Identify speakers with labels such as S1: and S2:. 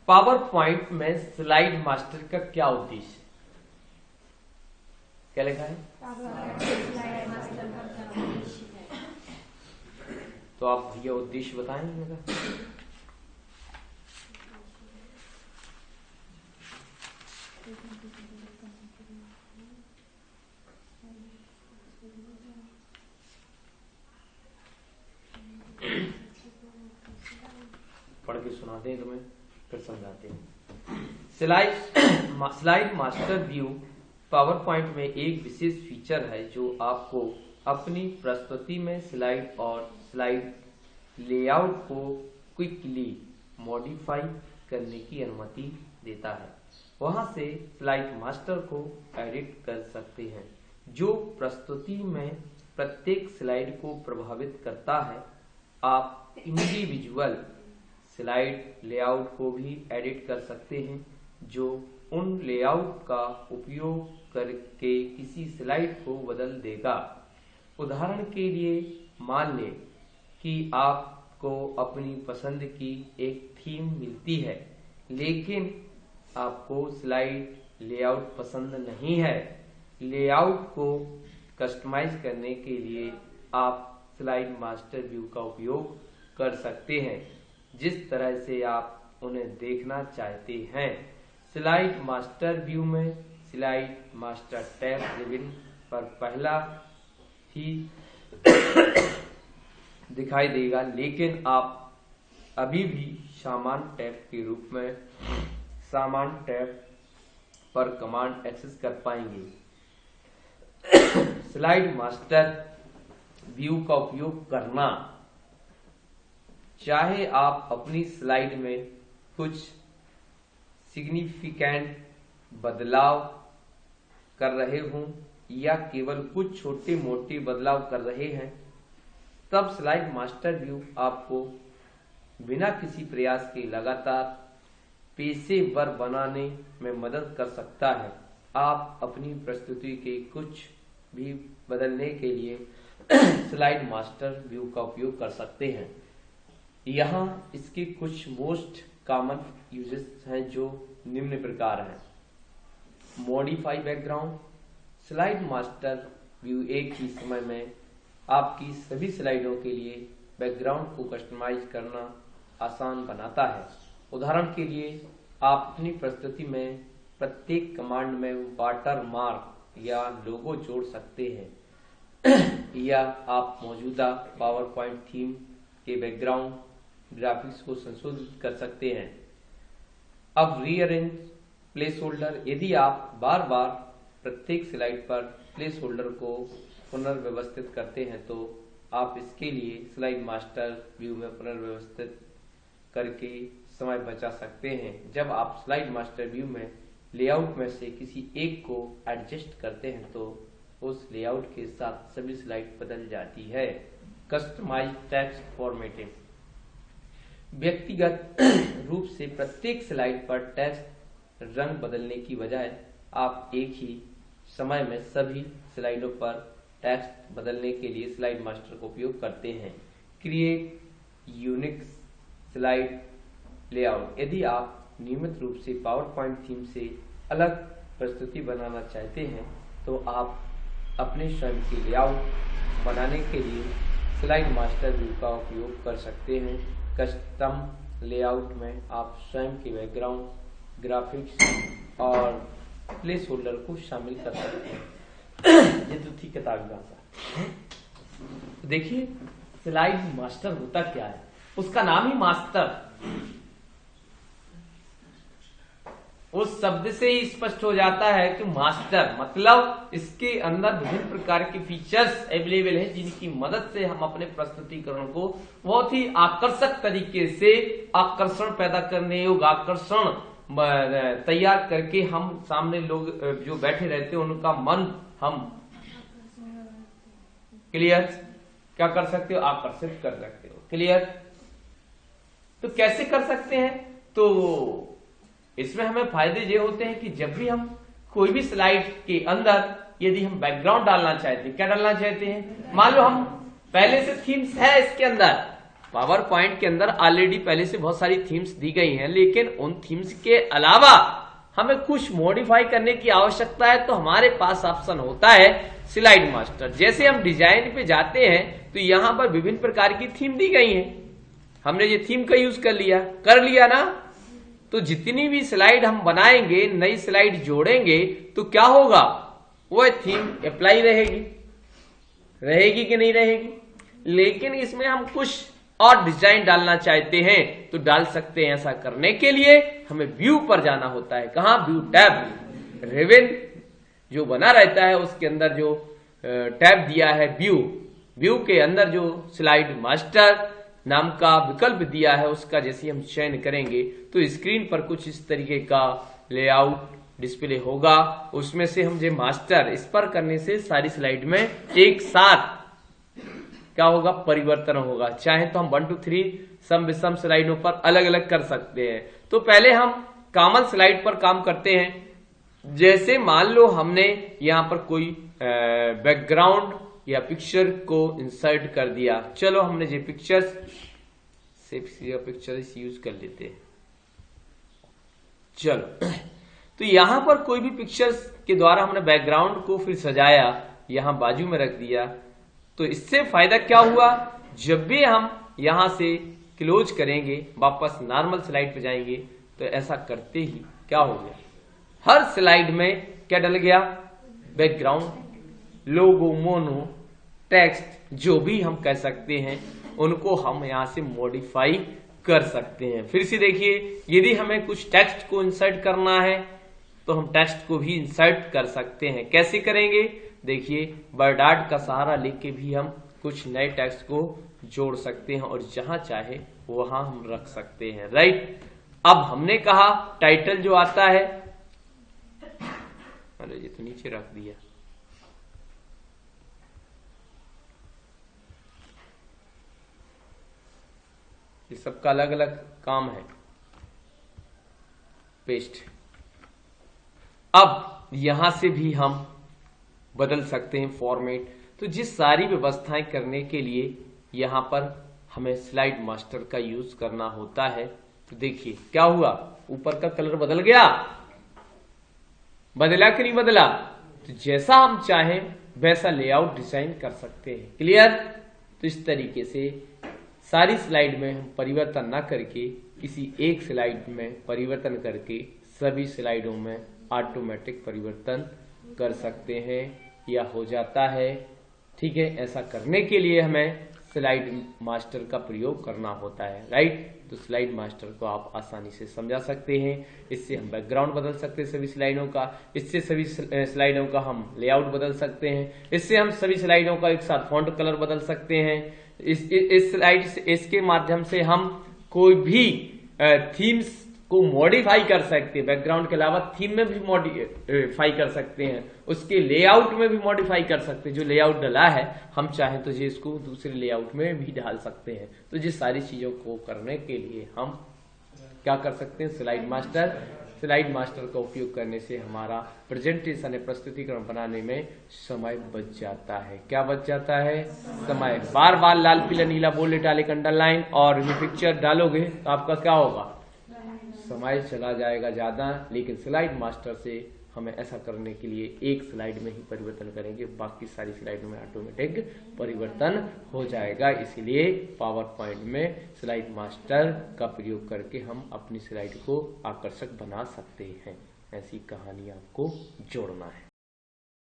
S1: Power point में slide master का क्या उद्देश्य है? क्या लिखा है? तो आप ये उद्देश्य बताएंगे मेरा? पढ़ के सुनाते हैं तुम्हें, फिर समझाते हैं। Slide master view power point में एक विशेष फीचर है जो आपको अपनी प्रस्तुति में स्लाइड और स्लाइड लेआउट को क्विकली मॉडिफाई करने की अनुमति देता है। वहां से स्लाइड मास्टर को एडिट कर सकते हैं, जो प्रस्तुति में प्रत्येक स्लाइड को प्रभावित करता है। आप इंडिविजुअल स्लाइड लेआउट को भी एडिट कर सकते हैं, जो उन लेआउट का उपयोग करके किसी स्लाइड को बदल देगा। उदाहरण के लिए मान लें कि आपको अपनी पसंद की एक थीम मिलती है, लेकिन आपको स्लाइड लेआउट पसंद नहीं है। लेआउट को कस्टमाइज करने के लिए आप स्लाइड मास्टर व्यू का उपयोग कर सकते हैं, जिस तरह से आप उन्हें देखना चाहते हैं। स्लाइड मास्टर व्यू में स्लाइड मास्टर टैब रिबन पर पहला ही दिखाई देगा, लेकिन आप अभी भी सामान्य टैब के रूप में सामान्य टैब पर कमांड एक्सेस कर पाएंगे। स्लाइड मास्टर व्यू का उपयोग करना, चाहे आप अपनी स्लाइड में कुछ सिग्निफिकेंट बदलाव कर रहे हों या केवल कुछ छोटे मोटे बदलाव कर रहे हैं, तब स्लाइड मास्टर व्यू आपको बिना किसी प्रयास के लगातार पेशेवर बनाने में मदद कर सकता है। आप अपनी प्रस्तुति के कुछ भी बदलने के लिए स्लाइड मास्टर व्यू का उपयोग कर सकते हैं। यहाँ इसके कुछ मोस्ट कॉमन यूजेस हैं जो निम्न प्रकार हैं। Modify background. Slide master view एक ही समय में आपकी सभी स्लाइडों के लिए बैकग्राउंड को कस्टमाइज करना आसान बनाता है। उदाहरण के लिए, आप अपनी प्रस्तुति में प्रत्येक कमांड में वाटर मार्क या लोगो जोड़ सकते हैं या आप मौजूदा पावर पॉइंट थीम के बैकग्राउंड ग्राफिक्स को संशोधित कर सकते हैं। अब रीअरेंज प्लेस होल्डर। यदि आप बार बार प्रत्येक स्लाइड पर प्लेस होल्डर को पुनर्व्यवस्थित करते हैं, तो आप इसके लिए स्लाइड मास्टर व्यू में पुनर्व्यवस्थित करके समय बचा सकते हैं। जब आप स्लाइड मास्टर व्यू में लेआउट में से किसी एक को एडजस्ट करते हैं, तो उस लेआउट के साथ सभी स्लाइड बदल जाती है। Customise text formatting. व्यक्तिगत रूप से प्रत्येक स्लाइड पर टेक्स्ट रंग बदलने की बजाय आप एक ही समय में सभी स्लाइडों पर टेक्स्ट बदलने के लिए स्लाइड मास्टर का उपयोग करते हैं। Create unique slide layout. यदि आप नियमित रूप से पावर पॉइंट थीम से अलग प्रस्तुति बनाना चाहते हैं, तो आप अपने स्वयं के लेआउट बनाने के लिए स्लाइड मास्टर व्यू का उपयोग कर सकते हैं। कस्टम लेआउट में आप स्वयं के बैकग्राउंड ग्राफिक्स और प्लेस होल्डर को शामिल कर सकते हैं। ये तो थी किताब का आंसर। देखिए, स्लाइड मास्टर होता क्या है? उसका नाम ही मास्टर, उस शब्द से ही स्पष्ट हो जाता है कि मास्टर मतलब इसके अंदर विभिन्न प्रकार के फीचर्स अवेलेबल हैं, जिनकी मदद से हम अपने प्रस्तुतिकरण को बहुत ही आकर्षक तरीके से आकर्षण पैदा करने योग्य आकर्षण तैयार करके हम सामने लोग जो बैठे रहते हैं उनका मन हम क्लियर क्या कर सकते हो? आकर्षित कर सकते हो। क्लियर? तो कैसे कर सकते हैं? तो इसमें हमें फायदे ये होते हैं कि जब भी हम कोई भी स्लाइड के अंदर यदि हम बैकग्राउंड डालना चाहते हैं, क्या डालना चाहते हैं? मान लो हम पहले से थीम्स है इसके अंदर, पावर पॉइंट के अंदर ऑलरेडी पहले से बहुत सारी थीम्स दी गई हैं, लेकिन उन थीम्स के अलावा हमें कुछ मॉडिफाई करने की आवश्यकता है, तो हमारे पास ऑप्शन होता है स्लाइड मास्टर। जैसे हम डिजाइन पे जाते हैं तो यहां पर विभिन्न प्रकार की थीम दी गई है, हमने ये थीम का यूज कर लिया ना, तो जितनी भी स्लाइड हम बनाएंगे, नई स्लाइड जोड़ेंगे, तो क्या होगा, वह थीम अप्लाई रहेगी कि नहीं रहेगी। लेकिन इसमें हम कुछ और डिजाइन डालना चाहते हैं तो डाल सकते हैं। ऐसा करने के लिए हमें व्यू पर जाना होता है। कहां, व्यू टैब, रेवेन जो बना रहता है उसके अंदर जो टैब दिया है व्यू के अंदर जो स्लाइड मास्टर नाम का विकल्प दिया है, उसका जैसे हम चयन करेंगे तो स्क्रीन पर कुछ इस तरीके का लेआउट डिस्प्ले होगा। उसमें से हम जो मास्टर इस पर करने से सारी स्लाइड में एक साथ क्या होगा, परिवर्तन होगा। चाहे तो हम 1 2 3 सम विषम स्लाइडों पर अलग अलग कर सकते हैं। तो पहले हम कॉमन स्लाइड पर काम करते हैं। जैसे मान लो हमने यहां पर कोई बैकग्राउंड या पिक्चर को इंसर्ट कर दिया। चलो हमने ये पिक्चर्स यूज कर लेते हैं। चलो तो यहां पर कोई भी पिक्चर्स के द्वारा हमने बैकग्राउंड को फिर सजाया, यहां बाजू में रख दिया, तो इससे फायदा क्या हुआ, जब भी हम यहां से क्लोज करेंगे, वापस नॉर्मल स्लाइड पे जाएंगे, तो ऐसा करते ही क्या हो गया, हर स्लाइड में क्या डल गया, बैकग्राउंड, लोगो, मोनो, टेक्स्ट, जो भी हम कह सकते हैं उनको हम यहां से मॉडिफाई कर सकते हैं। फिर से देखिए, यदि हमें कुछ टेक्स्ट को इंसर्ट करना है तो हम टेक्स्ट को भी इंसर्ट कर सकते हैं। कैसे करेंगे, देखिए, वर्डआर्ट का सहारा लेके भी हम कुछ नए टेक्स्ट को जोड़ सकते हैं और जहां चाहे वहां हम रख सकते हैं, राइट। अब हमने कहा टाइटल जो आता है, अरे ये तो नीचे रख दिया, ये सबका अलग अलग काम है, पेस्ट। अब यहां से भी हम बदल सकते हैं फॉर्मेट। तो जिस सारी व्यवस्थाएं करने के लिए यहां पर हमें स्लाइड मास्टर का यूज करना होता है। तो देखिए क्या हुआ, ऊपर का कलर बदल गया, बदला कि नहीं बदला। तो जैसा हम चाहें वैसा लेआउट डिजाइन कर सकते हैं। क्लियर। तो इस तरीके से सारी स्लाइड में हम परिवर्तन ना करके किसी एक स्लाइड में परिवर्तन करके सभी स्लाइडों में ऑटोमेटिक परिवर्तन कर सकते हैं या हो जाता है। ठीक है, ऐसा करने के लिए हमें स्लाइड मास्टर का प्रयोग करना होता है, राइट। तो स्लाइड मास्टर को आप आसानी से समझा सकते हैं। इससे हम बैकग्राउंड बदल सकते हैं सभी स्लाइडों का, इससे सभी स्लाइडों का हम लेआउट बदल सकते हैं, इससे हम सभी स्लाइडों का एक साथ फॉन्ट कलर बदल सकते हैं। इस स्लाइड से, इसके माध्यम से हम कोई भी थीम्स को मॉडिफाई कर सकते हैं। बैकग्राउंड के अलावा थीम में भी मॉडिफाई कर सकते हैं, उसके लेआउट में भी मॉडिफाई कर सकते हैं। जो लेआउट डला है हम चाहें तो ये इसको दूसरे लेआउट में भी डाल सकते हैं। तो ये सारी चीजों को करने के लिए हम क्या कर सकते हैं, स्लाइड मास्टर का उपयोग करने से हमारा प्रेजेंटेशन या प्रस्तुतिकरण बनाने में समय बच जाता है। क्या बच जाता है, समय। बार बार लाल पीला नीला बोल्ड इटैलिक अंडरलाइन और ये पिक्चर डालोगे तो आपका क्या होगा, समय चला जाएगा ज्यादा। लेकिन स्लाइड मास्टर से हमें ऐसा करने के लिए एक स्लाइड में ही परिवर्तन करेंगे, बाकी सारी स्लाइडों में ऑटोमेटिक परिवर्तन हो जाएगा। इसीलिए पावर पॉइंट में स्लाइड मास्टर का प्रयोग करके हम अपनी स्लाइड को आकर्षक बना सकते हैं। ऐसी कहानी आपको जोड़ना है।